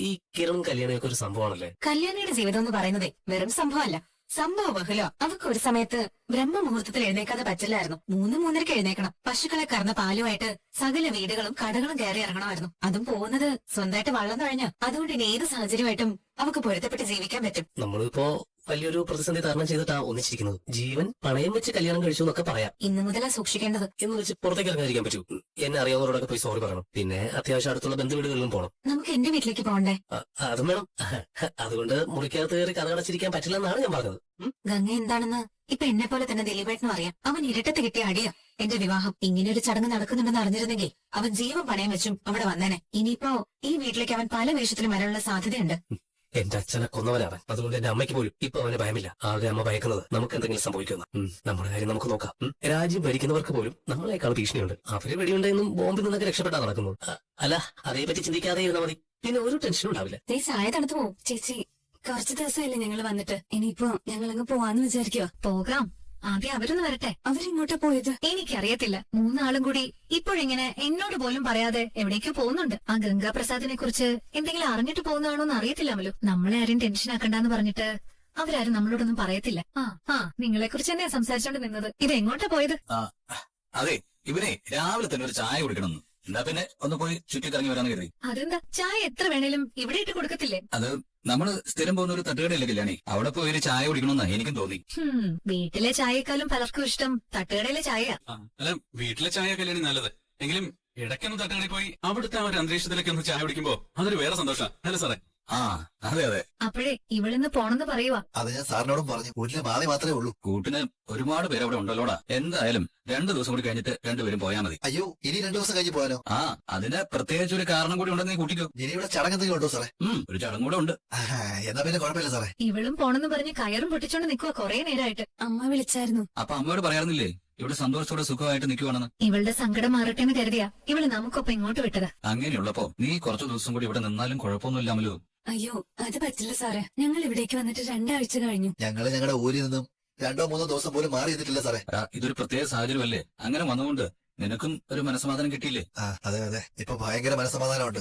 ഈ കിരണും കല്യാണിയൊക്കെ ഒരു സംഭവമാണല്ലേ? കല്യാണിയുടെ ജീവിതം എന്ന് പറയുന്നതേ വെറും സംഭവമല്ല, സംഭവ ബഹുലോ. അവർക്ക് ഒരു സമയത്ത് ബ്രഹ്മമുഹൂർത്തത്തിൽ എഴുന്നേക്കാതെ പറ്റില്ലായിരുന്നു. 3-3:30 എഴുന്നേക്കണം. പശുക്കളെ കറന്ന പാലുമായിട്ട് സകല വീടുകളും കടകളും കയറി ഇറങ്ങണമായിരുന്നു. അതും പോകുന്നത് സ്വന്തമായിട്ട് വള്ളം തുഴഞ്ഞ. അതുകൊണ്ട് ഇനി ഏത് സാഹചര്യമായിട്ടും അവർക്ക് പൊരുത്തപ്പെട്ട് ജീവിക്കാൻ പറ്റും. നമ്മളിപ്പോ വലിയൊരു പ്രതിസന്ധി തരണം ചെയ്തിട്ടാ ഒന്നിച്ചിരിക്കുന്നത്. ജീവൻ പണയം വെച്ച് കല്യാണം കഴിച്ചു എന്നൊക്കെ പറയാം. ഇന്നു മുതലാ സൂക്ഷിക്കേണ്ടത്. എന്ന് വെച്ച് പുറത്തേക്ക് ഇറങ്ങാതിരിക്കാൻ പറ്റൂ. എന്നെ അറിയാവുന്നവരോടൊക്കെ പോയി സോറി പറയണം. പിന്നെ അത്യാവശ്യം അടുത്തുള്ള ബന്ധുവീടുകളിലും പോകണം. നമുക്ക് എന്റെ വീട്ടിലേക്ക് പോകണ്ടേ? അതും വേണം. അതുകൊണ്ട് മുറിക്കകത്ത് കയറി കഥകടച്ചിരിക്കാൻ പറ്റില്ലെന്നാണ് ഞാൻ പറഞ്ഞത്. ഗംഗ എന്താണെന്ന് ഇപ്പൊ എന്നെ പോലെ തന്നെ ദിലീപേട്ടനും അറിയാം. അവൻ ഇരട്ടത്ത് കിട്ടിയ അടിയാ എന്റെ വിവാഹം. ഇങ്ങനെ ഒരു ചടങ്ങ് നടക്കുന്നുണ്ടെന്ന് അറിഞ്ഞിരുന്നെങ്കിൽ അവൻ ജീവൻ പണയം വെച്ചും അവിടെ വന്നേനെ. ഇനിയിപ്പോ ഈ വീട്ടിലേക്ക് അവൻ പല വേഷത്തിലും വരാനുള്ള സാധ്യതയുണ്ട്. എന്റെ അച്ഛനെ കൊന്നവനാണ്. അതുകൊണ്ട് എന്റെ അമ്മയ്ക്ക് പോലും ഇപ്പൊ അവന് ഭയമില്ല. ആകെ അമ്മ ഭയക്കുന്നത് നമുക്ക് എന്തെങ്കിലും സംഭവിക്കുന്ന. നമ്മുടെ കാര്യം നമുക്ക് നോക്കാം. രാജ്യം ഭരിക്കുന്നവർക്ക് പോലും നമ്മളെക്കാൾ ഭീഷണിയുണ്ട്. അവര് വെടിയുണ്ടെന്നും ബോംബിൽ നിന്നൊക്കെ രക്ഷപ്പെട്ടാ നടക്കുന്നത്. അല്ല, അതേപറ്റി ചിന്തിക്കാതെ ഇരുന്നാൽ മതി. പിന്നെ ഒരു ടെൻഷനും ഉണ്ടാവില്ല. നീ ചായ തണുത്തു പോവും. ചേച്ചി, കുറച്ചു ദിവസമല്ലേ ഞങ്ങൾ വന്നിട്ട്. ഇനിയിപ്പോ ഞങ്ങൾ അങ്ങ് പോവാന്ന് വിചാരിക്കോ? പോകാം. ആദ്യം അവരൊന്ന് വരട്ടെ. അവരിങ്ങോട്ടാ പോയത്? എനിക്കറിയത്തില്ല. 3 ആളും കൂടി ഇപ്പോഴിങ്ങനെ എന്നോട് പോലും പറയാതെ എവിടേക്കോ പോകുന്നുണ്ട്. ആ ഗംഗാപ്രസാദിനെ കുറിച്ച് എന്തെങ്കിലും അറിഞ്ഞിട്ട് പോകുന്നതാണോന്ന് അറിയത്തില്ലാമല്ലോ. നമ്മളെ ആരും ടെൻഷൻ ആക്കണ്ടെന്ന് പറഞ്ഞിട്ട് അവരാരും നമ്മളോടൊന്നും പറയത്തില്ല. നിങ്ങളെ കുറിച്ച് തന്നെയാ സംസാരിച്ചോണ്ട് നിന്നത്. ഇത് എങ്ങോട്ടാ പോയത്? അതെ, ഇവനെ രാവിലെ തന്നെ ഒരു ചായ കുടിക്കണമെന്ന്. എന്താ പിന്നെ ഒന്ന് പോയി ചുറ്റിക്കറങ്ങി വരാന്ന് കരുതി. അതെന്താ, ചായ എത്ര വേണേലും ഇവിടെ ഇട്ട് കൊടുക്കത്തില്ലേ? അത് നമ്മള് സ്ഥിരം പോകുന്ന ഒരു തട്ടുകടയില്ലേ കല്യാണി, അവിടെ പോയി ഒരു ചായ കുടിക്കണമെന്നാ എനിക്കും തോന്നി. വീട്ടിലെ ചായക്കാളും പലർക്കും ഇഷ്ടം തട്ടുകടയിലെ ചായ. അല്ല, വീട്ടിലെ ചായ കല്യാണി നല്ലത്. എങ്കിലും ഇടയ്ക്കൊന്ന് തട്ടുകടയിൽ പോയി അവിടുത്തെ ആ ഒരു അന്തരീക്ഷത്തിലേക്ക് ഒന്ന് ചായ കുടിക്കുമ്പോ അതൊരു വേറെ സന്തോഷം അല്ലേ സാറേ? അതെ അതെ. അപ്പോഴേ ഇവിടുന്ന് പോണെന്ന് പറയുവാ. അത് ഞാൻ സാറിനോടും പറഞ്ഞു. വീട്ടിലെ മാറി മാത്രമേ ഉള്ളൂ. കൂട്ടിന് ഒരുപാട് പേര് അവിടെ ഉണ്ടല്ലോടാ. എന്തായാലും 2 ദിവസം കൂടി കഴിഞ്ഞിട്ട് രണ്ടുപേരും പോയാൽ മതി. അയ്യോ, ഇനി 2 ദിവസം കഴിഞ്ഞ് പോയാലോ? അതിന് പ്രത്യേകിച്ച് ഒരു കാരണം കൂടി ഉണ്ടെന്ന് നീ കൂട്ടിക്കോ. ഇനി ഇവിടെ ചടങ്ങ് എന്തെങ്കിലും ഉണ്ടോ സാറേ? ഒരു ചടങ്ങ് കൂടെ ഉണ്ട്. എന്നാ പിന്നെ കുഴപ്പമില്ല സാറേ. ഇവളും പോണെന്ന് പറഞ്ഞ് കയറും പൊട്ടിച്ചോണ്ട് നിക്കുവാ കൊറേ നേരമായിട്ട്. അമ്മ വിളിച്ചായിരുന്നു. അപ്പൊ അമ്മയോട് പറയാറുന്നില്ലേ ഇവിടെ സന്തോഷത്തോടെ സുഖമായിട്ട് നിൽക്കുവാണെന്ന്? ഇവളുടെ സങ്കടം മാറട്ടെ എന്ന് കരുതിയാ ഇവള് നമുക്കൊപ്പം ഇങ്ങോട്ട് വിട്ടത്. അങ്ങനെയുള്ളപ്പോ നീ കുറച്ചു ദിവസം കൂടി ഇവിടെ നിന്നാലും കുഴപ്പമൊന്നുമില്ലാമല്ലോ. അയ്യോ, അത് പറ്റില്ല സാറേ. ഞങ്ങൾ ഇവിടേക്ക് വന്നിട്ട് 2 ആഴ്ച കഴിഞ്ഞു. ഞങ്ങള് ഞങ്ങളുടെ ഊരിൽ നിന്നും 2-3 ദിവസം പോലും മാറി ചെയ്തിട്ടില്ല സാറേ. ഇതൊരു പ്രത്യേക സാഹചര്യമല്ലേ? അങ്ങനെ വന്നുകൊണ്ട് നിനക്കും ഒരു മനസ്സമാധാനം കിട്ടിയില്ലേ? അതെ അതെ, ഇപ്പൊ ഭയങ്കര മനസ്സമാധാനമുണ്ട്.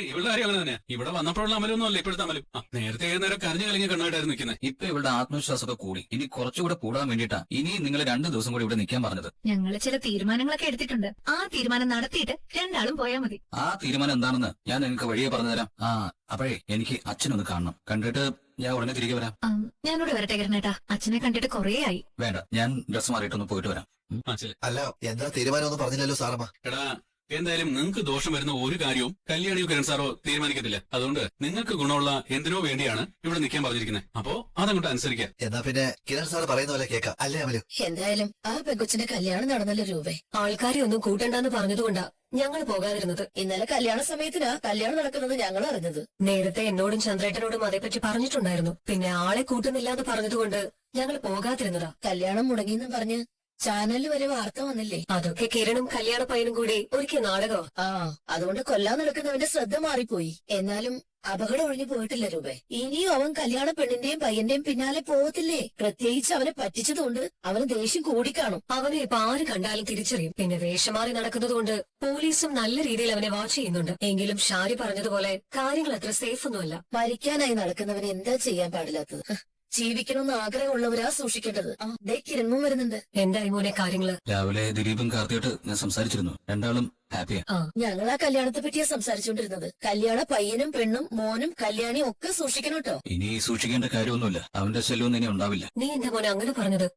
ഇവളുടെ കാര്യം അങ്ങനെ തന്നെ. ഇവിടെ വന്നപ്പോഴുള്ള അമലൊന്നും അല്ല ഇപ്പോഴത്തെ അമലും. നേരത്തെ നേരം കരഞ്ഞു കളിഞ്ഞ കണ്ണായിട്ടായിരുന്നു നിൽക്കുന്നത്. ഇപ്പൊ ഇവളുടെ ആത്മവിശ്വാസമൊക്കെ കൂടി. ഇനി കുറച്ചുകൂടെ കൂടാൻ വേണ്ടിയിട്ടാ ഇനി നിങ്ങൾ 2 ദിവസം കൂടി ഇവിടെ നിൽക്കാൻ പറഞ്ഞത്. ഞങ്ങള് ചില തീരുമാനങ്ങളൊക്കെ എടുത്തിട്ടുണ്ട്. ആ തീരുമാനം നടത്തിയിട്ട് 2 ആളും പോയാൽ മതി. ആ തീരുമാനം എന്താണെന്ന് ഞാൻ നിങ്ങൾക്ക് വഴിയെ പറഞ്ഞുതരാം. അപ്പോഴേ എനിക്ക് അച്ഛനൊന്ന് കാണണം. കണ്ടിട്ട് ഞാൻ ഉടനെ തിരികെ വരാം. ഞാനോട് വരട്ടെ കിരണേട്ടാ. അച്ഛനെ കണ്ടിട്ട് കുറേ ആയി. വേണ്ട, ഞാൻ ഡ്രസ് മാറിയിട്ടൊന്ന് പോയിട്ട് വരാം. അല്ല, എന്താ തീരുമാനം ഒന്നും പറഞ്ഞില്ലല്ലോ സാറമ്മ. എടാ, എന്തായാലും നിങ്ങൾക്ക് ദോഷം വരുന്ന ഒരു കാര്യവും കല്യാണിയോ കിരൺ സാറോ തീരുമാനിക്കത്തില്ല. അതുകൊണ്ട് നിങ്ങൾക്ക് ഗുണമുള്ള എന്തിനോ വേണ്ടിയാണ് ഇവിടെ നിൽക്കാൻ പറഞ്ഞിരിക്കുന്നത്. അപ്പോ അതങ്ങോട്ട് അനുസരിക്കുക. എന്നാ പിന്നെ കിരൺ സാർ പറയുന്ന പോലെ കേൾക്കാം, അല്ലേ അമലു? എന്തായാലും ആ പെങ്കൊച്ചിന്റെ കല്യാണം നടന്നല്ലോ രൂപേ. ആൾക്കാരെ ഒന്നും കൂട്ടണ്ടെന്ന് പറഞ്ഞതുകൊണ്ടാ ഞങ്ങൾ പോകാതിരുന്നത്. ഇന്നലെ കല്യാണ സമയത്തിനാ കല്യാണം നടക്കുന്നത് ഞങ്ങൾ അറിഞ്ഞത്. നേരത്തെ എന്നോടും ചന്ദ്രേട്ടനോടും അതേപ്പറ്റി പറഞ്ഞിട്ടുണ്ടായിരുന്നു. പിന്നെ ആളെ കൂട്ടുന്നില്ല എന്ന് പറഞ്ഞതുകൊണ്ട് ഞങ്ങൾ പോകാതിരുന്നതാ. കല്യാണം മുടങ്ങിയെന്നും പറഞ്ഞ് ചാനലിൽ വരെ വാർത്ത വന്നില്ലേ? അതൊക്കെ കിരണും കല്യാണ പയ്യനും കൂടി ഒരുക്കിയ നാടകമോ? അതുകൊണ്ട് കൊല്ലാൻ നടക്കുന്നവന്റെ ശ്രദ്ധ മാറിപ്പോയി. എന്നാലും അപകടം ഒഴിഞ്ഞു പോയിട്ടില്ല രൂപേ. ഇനിയും അവൻ കല്യാണ പെണ്ണിന്റെയും പയ്യന്റെയും പിന്നാലെ പോകത്തില്ലേ? പ്രത്യേകിച്ച് അവനെ പറ്റിച്ചതുകൊണ്ട് അവന് ദേഷ്യം കൂടിക്കാണും. അവനെ ഇപ്പൊ ആര് കണ്ടാലും തിരിച്ചറിയും. പിന്നെ വേഷമാറി നടക്കുന്നതുകൊണ്ട് പോലീസും നല്ല രീതിയിൽ അവനെ വാച്ച് ചെയ്യുന്നുണ്ട്. എങ്കിലും ഷാരി പറഞ്ഞതുപോലെ കാര്യങ്ങൾ അത്ര സേഫ് ഒന്നുമല്ല. മരിക്കാനായി നടക്കുന്നവന് എന്താ ചെയ്യാൻ പാടില്ലാത്തത്? ജീവിക്കണമെന്ന് ആഗ്രഹമുള്ളവരാ സൂക്ഷിക്കേണ്ടത്. കിരൺമും വരുന്നുണ്ട്. എന്തായി മോനെ കാര്യങ്ങള്? രാവിലെ ദിലീപും കാർത്തിയായിട്ട് ഞാൻ സംസാരിച്ചിരുന്നു. 2 ആളും ഹാപ്പിയാ. ഞങ്ങൾ ആ കല്യാണത്തെ പറ്റിയാ സംസാരിച്ചുകൊണ്ടിരുന്നത്. കല്യാണ പയ്യനും പെണ്ണും മോനും കല്യാണിയും ഒക്കെ സൂക്ഷിക്കണം കേട്ടോ. ഇനി സൂക്ഷിക്കേണ്ട കാര്യമൊന്നുമില്ല. അവന്റെ ശല്യമൊന്നും ഇനി ഉണ്ടാവില്ല. നീ എന്താ മോനെ അങ്ങനെ പറഞ്ഞത്?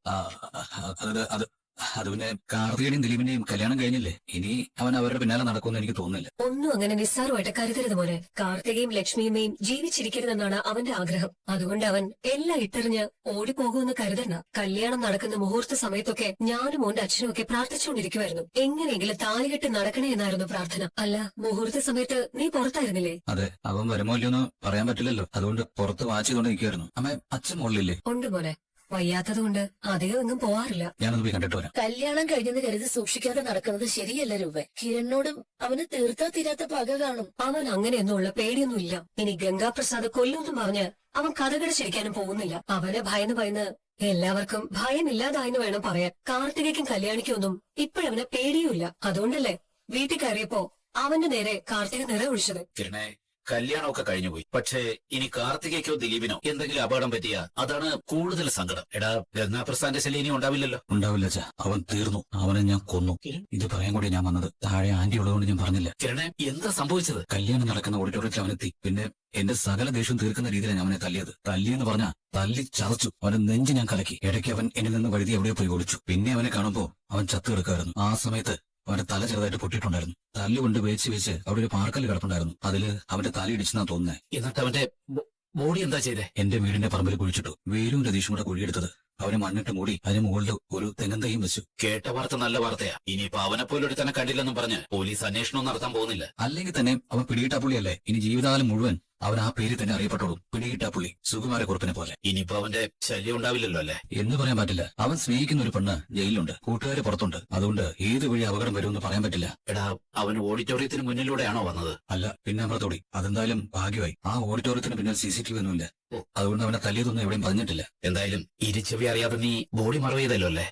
അത് പിന്നെ കാർത്തികയുടെയും ദിലീപിന്റെയും കല്യാണം കഴിഞ്ഞില്ലേ? ഇനി അവൻ അവരുടെ പിന്നാലെ നടക്കുമെന്ന് എനിക്ക് തോന്നുന്നില്ല. ഒന്നും അങ്ങനെ നിസ്സാരമായിട്ട് കരുതരുത് മോനെ. കാർത്തികയും ലക്ഷ്മിയമ്മയും ജീവിച്ചിരിക്കരുതെന്നാണ് അവന്റെ ആഗ്രഹം. അതുകൊണ്ട് അവൻ എല്ലാം ഇട്ടെറിഞ്ഞ് ഓടിപ്പോകുമെന്ന് കരുതണ്ട. കല്യാണം നടക്കുന്ന മുഹൂർത്ത സമയത്തൊക്കെ ഞാനും മോന്റെ അച്ഛനും ഒക്കെ പ്രാർത്ഥിച്ചുകൊണ്ടിരിക്കുവായിരുന്നു. എങ്ങനെയെങ്കിലും താലികെട്ട് നടക്കണേ എന്നായിരുന്നു പ്രാർത്ഥന. അല്ല, മുഹൂർത്ത സമയത്ത് നീ പുറത്തായിരുന്നില്ലേ? അതെ, അവൻ വരുമോ ഇല്ലയോന്ന് പറയാൻ പറ്റില്ലല്ലോ. അതുകൊണ്ട് പുറത്ത് വാച്ച് ചെയ്തോണ്ട് നിൽക്കുമായിരുന്നു. അമ്മ, അച്ഛൻ മുകളിലില്ലേ? ഉണ്ട് മോനെ. വയ്യാത്തതുകൊണ്ട് അധികം എങ്ങും പോവാറില്ല. ഞാനൊന്ന് പോയി കണ്ടിട്ട് വരാം. കല്യാണം കഴിഞ്ഞെന്ന് കരുതി സൂക്ഷിക്കാതെ നടക്കുന്നത് ശരിയല്ല രൂപ. കിരണിനോടും അവന് തീർത്താ തീരാത്ത പക കാണും. അവൻ അങ്ങനെയൊന്നുമുള്ള പേടിയൊന്നുമില്ല. ഇനി ഗംഗാപ്രസാദ് കൊല്ലുമെന്നും പറഞ്ഞ് അവൻ കഥകടച്ചിരിക്കാനും പോകുന്നില്ല. അവനെ ഭയന്ന് എല്ലാവർക്കും ഭയമില്ലാതായെന്ന് വേണം പറയാൻ. കാർത്തികയ്ക്കും കല്യാണിക്കൊന്നും ഇപ്പോഴവനെ പേടിയുമില്ല. അതുകൊണ്ടല്ലേ വീട്ടിൽ കയറിയപ്പോ അവന്റെ നേരെ കാർത്തിക നിറ ഒഴിച്ചത്. കിരണേ, കല്യാണമൊക്കെ കഴിഞ്ഞുപോയി. പക്ഷേ ഇനി കാർത്തികയ്ക്കോ ദിലീപിനോ എന്തെങ്കിലും അപകടം പറ്റിയ അതാണ് കൂടുതൽ സങ്കടം. എടാ, ഗംഗാപ്രസാദിന്റെ ശല്യം ഇനി ഉണ്ടാവില്ലല്ലോ. ഉണ്ടാവില്ല അച്ഛാ, അവൻ തീർന്നു. അവനെ ഞാൻ കൊന്നു. ഇത് പറയാൻ കൂടി ഞാൻ വന്നത്. താഴെ ആന്റി ഉള്ളതുകൊണ്ട് ഞാൻ പറഞ്ഞില്ല. കിരണേ, എന്താ സംഭവിച്ചത്? കല്യാണം നടക്കുന്ന ഓഡിറ്റോറിയത്തിൽ അവനെത്തി. പിന്നെ എന്റെ സകല ദേഷ്യം തീർക്കുന്ന രീതിയിലാണ് അവനെ തല്ലിയത്. തല്ലിയെന്ന് പറഞ്ഞാ തല്ലി ചതച്ചു. അവന്റെ നെഞ്ച് ഞാൻ കലക്കി. ഇടയ്ക്ക് അവൻ എന്നിൽ നിന്ന് വഴുതി എവിടെയോ പോയി ഒളിച്ചു. പിന്നെ അവനെ കാണുമ്പോ അവൻ ചത്തു കിടക്കായിരുന്നു. ആ സമയത്ത് അവന്റെ തല ചെറുതായിട്ട് പൊട്ടിയിട്ടുണ്ടായിരുന്നു. തല്ലുകൊണ്ട് വേച്ച് വെച്ച് അവിടെ ഒരു പാർക്കല് കിടപ്പുണ്ടായിരുന്നു. അതില് അവന്റെ തല ഇടിച്ചെന്നാ തോന്നുന്നേ. എന്നിട്ട് അവന്റെ ബോഡി എന്താ ചെയ്തേ? എന്റെ വീടിന്റെ പറമ്പിൽ കുഴിച്ചിട്ടു. വേരും രതീഷും കൂടെ കുഴിയെടുത്തത്. അവന് മണ്ണിട്ട് മൂടി അതിന് മുകളിൽ ഒരു തെങ്ങന്തയും വെച്ചു. കേട്ട വാർത്ത നല്ല വാർത്തയാ. ഇനിയിപ്പോ അവനെ പോലൊരു തന്നെ കണ്ടില്ലെന്നും പറഞ്ഞ് പോലീസ് അന്വേഷണം നടത്താൻ പോകുന്നില്ല. അല്ലെങ്കിൽ തന്നെ അവൻ പിടികിട്ടാ പുള്ളിയല്ലേ. ഇനി ജീവിതകാലം മുഴുവൻ അവൻ ആ പേര് തന്നെ അറിയപ്പെട്ടോളും. പിടികിട്ടാ പുള്ളി, സുകുമാരക്കുറുപ്പിനെ പോലെ. ഇനിയിപ്പോ അവന്റെ ശല്യം ഉണ്ടാവില്ലല്ലോ അല്ലേ? എന്ന് പറയാൻ പറ്റില്ല. അവൻ സ്നേഹിക്കുന്ന ഒരു പെണ്ണ് ജയിലിലുണ്ട്, കൂട്ടുകാര് പുറത്തുണ്ട്. അതുകൊണ്ട് ഏത് വഴി അപകടം വരുമെന്ന് പറയാൻ പറ്റില്ല. എടാ, അവൻ ഓഡിറ്റോറിയത്തിന് മുന്നിലൂടെയാണോ വന്നത്? അല്ല, പിന്നെ അപ്പുറത്തോടി. അതെന്തായാലും ഭാഗ്യമായി. ആ ഓഡിറ്റോറിയത്തിന് പിന്നിൽ CCTV ഒന്നുമില്ല. അതുകൊണ്ട് അവനെ തല്ലിയതൊന്നും എവിടെയും പറഞ്ഞിട്ടില്ല. എന്തായാലും ഇരുചെവി അറിയാതെ നീ ബോഡി മറവ് ചെയ്തല്ലോ അല്ലേ?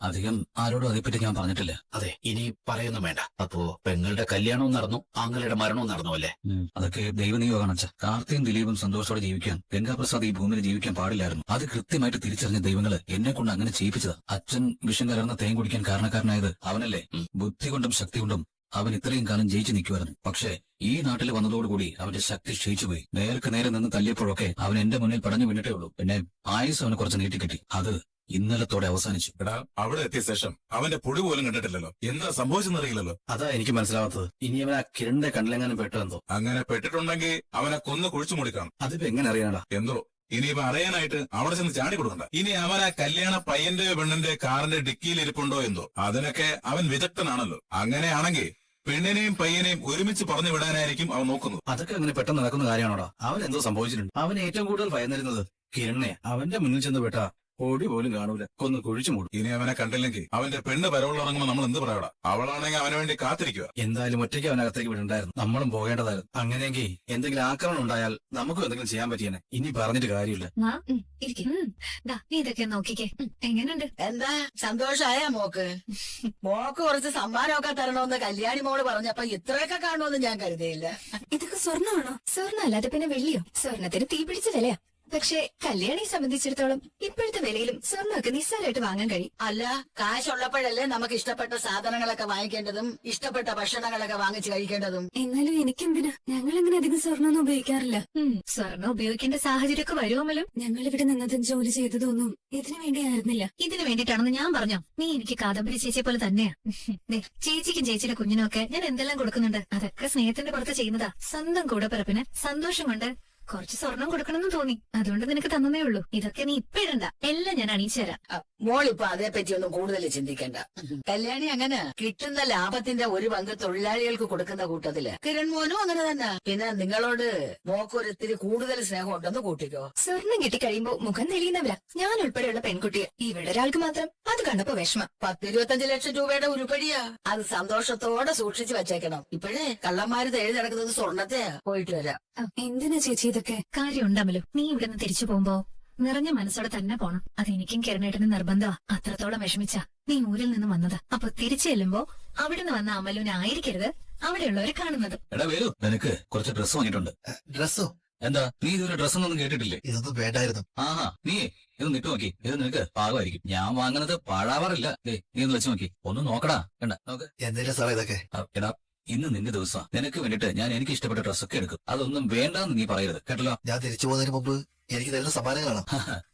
അധികം ആരോടും അതേപ്പറ്റി ഞാൻ പറഞ്ഞിട്ടില്ല. അതെ, ഇനി പറയൊന്നും വേണ്ട. അപ്പോ പെങ്ങളുടെ കല്യാണവും നടന്നു, ആങ്ങളുടെ മരണവും നടന്നു അല്ലേ? അതൊക്കെ ദൈവനിയോഗമാണ് അച്ഛാ. കാർത്തിയും ദിലീപും സന്തോഷത്തോടെ ജീവിക്കാൻ ഗംഗാപ്രസാദ് ഈ ഭൂമിയിൽ ജീവിക്കാൻ പാടില്ലായിരുന്നു. അത് കൃത്യമായിട്ട് തിരിച്ചറിഞ്ഞ ദൈവങ്ങള് എന്നെ കൊണ്ട് അങ്ങനെ ചെയ്യിപ്പിച്ചതാ. അച്ഛൻ വിഷം കലർന്ന തേൻ കുടിക്കാൻ കാരണക്കാരനായത് അവനല്ലേ? ബുദ്ധി കൊണ്ടും ശക്തി കൊണ്ടും അവൻ ഇത്രയും കാലം ജയിച്ചു നിൽക്കുമായിരുന്നു. പക്ഷേ ഈ നാട്ടിൽ വന്നതോടുകൂടി അവന്റെ ശക്തി ക്ഷയിച്ചുപോയി. നേർക്ക് നേരെ നിന്ന് തല്ലിയപ്പോഴൊക്കെ അവൻ എന്റെ മുന്നിൽ പടഞ്ഞു വീണിട്ടേ ഉള്ളൂ. പിന്നെ ആയുസ് അവന് കുറച്ച് നീട്ടിക്കിട്ടി. അത് ഇന്നലത്തോടെ അവസാനിച്ചു. എടാ, അവിടെ എത്തിയ ശേഷം അവന്റെ പൊടി പോലും കണ്ടിട്ടില്ലല്ലോ. എന്താ സംഭവിച്ചെന്നറിയില്ലല്ലോ. അതാ എനിക്ക് മനസ്സിലാവാത്തത്. ഇനി അവൻ ആ കിരണിന്റെ കണ്ണിലെങ്ങാനും പെട്ടെന്തോ. അങ്ങനെ പെട്ടിട്ടുണ്ടെങ്കിൽ അവനെ കൊന്ന് കുഴിച്ചു മൂടിക്കണം. അതിപ്പോ എങ്ങനെ അറിയാനാടാ? എന്തോ ഇനിയിപ്പോ അറിയാനായിട്ട് അവിടെ ചെന്ന് ചാടി കൊടുക്കണ്ട. ഇനി അവൻ ആ കല്യാണ പയ്യന്റെ പെണ്ണിന്റെ കാറിന്റെ ഡിക്കിയിൽ ഇരിപ്പുണ്ടോ എന്തോ. അതിനൊക്കെ അവൻ വിദഗ്ധനാണല്ലോ. അങ്ങനെയാണെങ്കിൽ പെണ്ണിനെയും പയ്യനെയും ഒരുമിച്ച് പറഞ്ഞു വിടാനായിരിക്കും അവൻ നോക്കുന്നത്. അതൊക്കെ അങ്ങനെ പെട്ടെന്ന് നടക്കുന്ന കാര്യമാണോടാ? അവൻ എന്തോ സംഭവിച്ചിട്ടുണ്ട്. അവൻ ഏറ്റവും കൂടുതൽ ഭയന്നിരുന്നത് കിരണിനെ. അവന്റെ മുന്നിൽ ചെന്ന് വിട്ടാ ഓടി പോലും കാണൂല, കൊന്ന് കുഴിച്ചു മൂടും. ഇനി അവനെ കണ്ടില്ലെങ്കിൽ അവന്റെ പെണ്ണ് പരവുള്ളിറങ്ങുമ്പോ നമ്മൾ എന്ത് പറയടാ? അവളാണെങ്കിൽ അവന് വേണ്ടി കാത്തിരിക്കുക. എന്തായാലും ഒറ്റയ്ക്ക് അവനകത്തേക്ക് വിടണ്ടായിരുന്നു. നമ്മളും പോകേണ്ടതായിരുന്നു. അങ്ങനെയെങ്കിൽ എന്തെങ്കിലും ആക്രമണം ഉണ്ടായാൽ നമുക്കും എന്തെങ്കിലും ചെയ്യാൻ പറ്റിയേനെ. ഇനി പറഞ്ഞിട്ട് കാര്യമില്ല. നീ ഇതൊക്കെ നോക്കിക്കേ. എങ്ങനെയുണ്ട്? എന്താ സന്തോഷായ മോക്ക്? മോക്ക് കുറച്ച് സമ്മാനമൊക്കെ തരണമെന്ന് കല്യാണി മോള് പറഞ്ഞപ്പോ ഇത്രയൊക്കെ കാണുമെന്ന് ഞാൻ കരുതിയില്ല. ഇതൊക്കെ സ്വർണ്ണമാണോ? സ്വർണ്ണം അല്ലാതെ പിന്നെ വെള്ളിയോ? സ്വർണത്തിന് തീ പിടിച്ച വിലയാ. പക്ഷെ കല്യാണിയെ സംബന്ധിച്ചിടത്തോളം ഇപ്പോഴത്തെ വിലയിലും സ്വർണ്ണമൊക്കെ നിസ്സാരമായിട്ട് വാങ്ങാൻ കഴിയും. അല്ല, കാശുള്ളപ്പോഴല്ലേ നമുക്ക് ഇഷ്ടപ്പെട്ട സാധനങ്ങളൊക്കെ വാങ്ങിക്കേണ്ടതും ഇഷ്ടപ്പെട്ട ഭക്ഷണങ്ങളൊക്കെ വാങ്ങിച്ചു കഴിക്കേണ്ടതും. എന്നാലും എനിക്കെന്തിനാ? ഞങ്ങൾ അങ്ങനെ അധികം സ്വർണ്ണമൊന്നും ഉപയോഗിക്കാറില്ല. സ്വർണ്ണം ഉപയോഗിക്കേണ്ട സാഹചര്യമൊക്കെ വരുമല്ലോ. ഞങ്ങൾ ഇവിടെ നിന്നതും ജോലി ചെയ്തതൊന്നും ഇതിനു വേണ്ടിയായിരുന്നില്ല. ഇതിനു വേണ്ടിയിട്ടാണെന്ന് ഞാൻ പറഞ്ഞോ? നീ എനിക്ക് കാദംബരി ചേച്ചിയെ പോലെ തന്നെയാ. ചേച്ചിക്കും ചേച്ചിയുടെ കുഞ്ഞിനും ഒക്കെ ഞാൻ എന്തെല്ലാം കൊടുക്കുന്നുണ്ട്. അതൊക്കെ സ്നേഹത്തിന്റെ പുറത്ത് ചെയ്യുന്നതാ. സ്വന്തം കൂടപ്പിറപ്പിന് സന്തോഷം കൊണ്ട് കുറച്ച് സ്വർണം കൊടുക്കണമെന്ന് തോന്നി. അതുകൊണ്ട് നിനക്ക് തന്നേ ഉള്ളൂ. ഇതൊക്കെ നീ ഇപ്പൊ ഇടണ്ട, എല്ലാം ഞാൻ അണിയിച്ചു തരാം. മോളിപ്പോ അതേപ്പറ്റി ഒന്നും കൂടുതൽ ചിന്തിക്കണ്ട. കല്യാണി അങ്ങനെ കിട്ടുന്ന ലാഭത്തിന്റെ ഒരു പങ്ക് തൊഴിലാളികൾക്ക് കൊടുക്കുന്ന കൂട്ടത്തില് കിരൺ മോനും അങ്ങനെ തന്നെ. പിന്നെ നിങ്ങളോട് മോക്കൊരിത്തിരി കൂടുതൽ സ്നേഹം ഉണ്ടെന്ന് കൂട്ടിക്കോ. സ്വർണം കിട്ടിക്കഴിയുമ്പോ മുഖം തെളിയുന്നവരാ ഞാൻ ഉൾപ്പെടെയുള്ള പെൺകുട്ടിയെ. ഇവിടെ ഒരാൾക്ക് മാത്രം അത് കണ്ടപ്പോ വിഷമം. 10-25 ലക്ഷം രൂപയുടെ ഉരുപ്പടിയാ. അത് സന്തോഷത്തോടെ സൂക്ഷിച്ചു വെച്ചേക്കണം. ഇപ്പോഴേ കള്ളന്മാര് തേടി നടക്കുന്നത് സ്വർണത്തെയാ. പോയിട്ട് വരാം. എന്തിനാ ചേച്ചി ഇതൊക്കെ? കാര്യമുണ്ടാമല്ലോ. നീ ഇവിടെ നിന്ന് തിരിച്ചു പോകുമ്പോ നിറഞ്ഞ മനസ്സോടെ തന്നെ പോണം. അതെനിക്കും കിരണേട്ടന് നിർബന്ധമാ. അത്രത്തോളം വിഷമിച്ച നീ ഊരിൽ നിന്ന് വന്നത്. അപ്പൊ തിരിച്ചു ചെല്ലുമ്പോ അവിടുന്ന് വന്ന അമലുവിനെ ആയിരിക്കരുത് അവിടെയുള്ളവരെ കാണുന്നത്. എടാ വേലു, നിനക്ക് കുറച്ച് ഡ്രസ്സ് വാങ്ങിയിട്ടുണ്ട്. ഡ്രസ്സോ? എന്താ നീ ഇതൊരു ഡ്രസ്സൊന്നും കേട്ടിട്ടില്ലേ? ഇതൊന്നും വേണ്ടായിരുന്നു. ആഹാ, നീ ഇത് നിട്ട് നോക്കി. ഇത് നിനക്ക് പാകമായിരിക്കും. ഞാൻ വാങ്ങുന്നത് പാഴാവാറില്ല. നീ ഒന്ന് വെച്ച് നോക്കി. ഒന്ന് നോക്കടാ. കണ്ട നോക്ക്. എന്തിനാ സാറേ ഇതൊക്കെ? എടാ, ഇന്ന് നിന്റെ ദിവസം. നിനക്ക് വേണ്ടിട്ട് ഞാൻ എനിക്ക് ഇഷ്ടപ്പെട്ട ഡ്രസ്സൊക്കെ എടുക്കും. അതൊന്നും വേണ്ടാന്ന് നീ പറയരുത്, കേട്ടല്ലോ? ഞാൻ തിരിച്ചു പോകുന്നതിന് മുമ്പ് എനിക്ക് തരുന്ന സമ്മാനങ്ങളാണ്.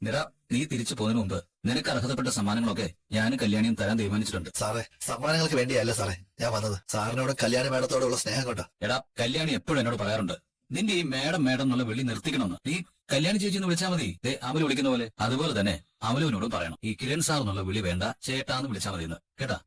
നിടാ, നീ തിരിച്ചു പോകുന്നതിന് മുമ്പ് നിനക്ക് അർഹതപ്പെട്ട സമ്മാനങ്ങളൊക്കെ ഞാനും കല്യാണിയും തരാൻ തീരുമാനിച്ചിട്ടുണ്ട്. സാറേ, സമ്മാനങ്ങൾക്ക് വേണ്ടിയല്ല സാറേ ഞാൻ വന്നത്. സാറിനോട് കല്യാണി മേഡത്തോടുള്ള സ്നേഹം കൊണ്ടാ. എടാ, കല്യാണി എപ്പോഴും എന്നോട് പറയാറുണ്ട് നിന്റെ ഈ മേഡം എന്നുള്ള വിളി നിർത്തിക്കണമെന്ന്. നീ കല്യാണി ചേച്ചി എന്ന് വിളിച്ചാൽ മതി. അമല് വിളിക്കുന്ന പോലെ. അതുപോലെ തന്നെ അമലുവിനോടും പറയണം ഈ കിരൺ സാർ എന്നുള്ള വിളി വേണ്ട, ചേട്ടാന്ന് വിളിച്ചാൽ മതി എന്ന്. കേട്ടാ?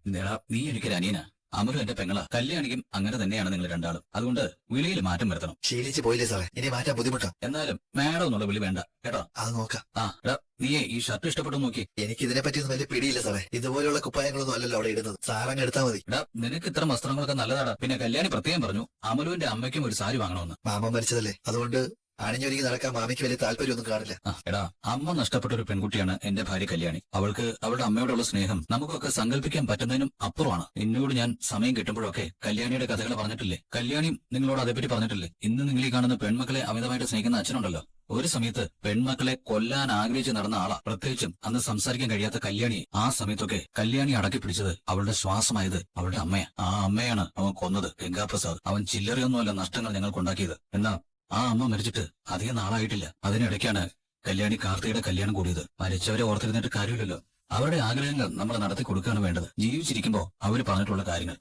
നീ എനിക്കൊരു അനിയനാ. അമലും എന്റെ പെങ്ങളാ. കല്യാണിക്കും അങ്ങനെ തന്നെയാണ് നിങ്ങൾ രണ്ടാളും. അതുകൊണ്ട് വിളിയിൽ മാറ്റം വരുത്തണം. ശീലിച്ചു പോയില്ലേ സാറേ, ഇനി മാറ്റാൻ ബുദ്ധിമുട്ടാ. എന്നാലും മേഡം എന്നുള്ള വിളി വേണ്ട, കേട്ടോ? അത് നോക്കാം. എടാ, നീയെ ഈ ഷർട്ട് ഇഷ്ടപ്പെട്ടു നോക്കി. എനിക്ക് ഇതിനെ പറ്റിയൊന്നും വലിയ പിടിയില്ല സാറേ. ഇതുപോലെയുള്ള കുപ്പായങ്ങളൊന്നും അല്ലല്ലോ അവിടെ ഇടുന്നത്. സാറങ്ങ് എടുത്താൽ മതി. എടാ, നിനക്ക് ഇത്തരം വസ്ത്രങ്ങളൊക്കെ നല്ലതാടാ. പിന്നെ കല്യാണി പ്രത്യേകം പറഞ്ഞു അമലുവിന്റെ അമ്മയ്ക്കും ഒരു സാരി വാങ്ങണമെന്ന്. മാമൻ മരിച്ചതല്ലേ, അതുകൊണ്ട് അണിഞ്ഞൊരുങ്ങി നടക്കാൻ മാമിക്ക് വലിയ താല്പര്യമൊന്നും കാണില്ല. എടാ, അമ്മ നഷ്ടപ്പെട്ട ഒരു പെൺകുട്ടിയാണ് എന്റെ ഭാര്യ കല്യാണി. അവൾക്ക് അവളുടെ അമ്മയോടുള്ള സ്നേഹം നമുക്കൊക്കെ സങ്കല്പിക്കാൻ പറ്റുന്നതിനും അപ്പുറമാണ്. എന്നോട് ഞാൻ സമയം കിട്ടുമ്പോഴൊക്കെ കല്യാണിയുടെ കഥകൾ പറഞ്ഞിട്ടില്ലേ? കല്യാണിയും നിങ്ങളോട് അതേപ്പറ്റി പറഞ്ഞിട്ടില്ലേ? ഇന്ന് നിങ്ങൾ ഈ കാണുന്ന പെൺമക്കളെ അമിതമായിട്ട് സ്നേഹിക്കുന്ന അച്ഛനുണ്ടല്ലോ, ഒരു സമയത്ത് പെൺമക്കളെ കൊല്ലാൻ ആഗ്രഹിച്ച് നടന്ന ആളാ. പ്രത്യേകിച്ചും അന്ന് സംസാരിക്കാൻ കഴിയാത്ത കല്യാണി. ആ സമയത്തൊക്കെ കല്യാണി അടക്കി പിടിച്ചത് അവളുടെ ശ്വാസമായത് അവളുടെ അമ്മയാ. ആ അമ്മയാണ് അവൻ കൊന്നത്, ഗംഗാപ്രസാദ്. അവൻ ചില്ലറയൊന്നുമല്ല നഷ്ടങ്ങൾ ഞങ്ങൾക്കുണ്ടാക്കിയത്. എന്നാ ആ അമ്മ മരിച്ചിട്ട് അധികം നാളായിട്ടില്ല. അതിനിടയ്ക്കാണ് കല്യാണി കാർത്തിയുടെ കല്യാണം കൂടിയത്. മരിച്ചവരെ ഓർത്തിരുന്നിട്ട് കാര്യമില്ലല്ലോ. അവരുടെ ആഗ്രഹങ്ങൾ നമ്മൾ നടത്തി കൊടുക്കുകയാണ് വേണ്ടത്. ജീവിച്ചിരിക്കുമ്പോ അവര് പറഞ്ഞിട്ടുള്ള കാര്യങ്ങൾ.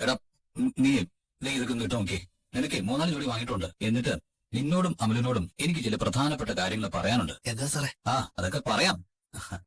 എടാ, നീ ഇതൊക്കെ ഒന്ന് ഇട്ട് നോക്കി. നിനക്ക് 3-4 ജോഡി വാങ്ങിയിട്ടുണ്ട്. എന്നിട്ട് നിന്നോടും അമലിനോടും എനിക്ക് ചില പ്രധാനപ്പെട്ട കാര്യങ്ങൾ പറയാനുണ്ട്. എന്താ സാറേ? അതൊക്കെ പറയാം.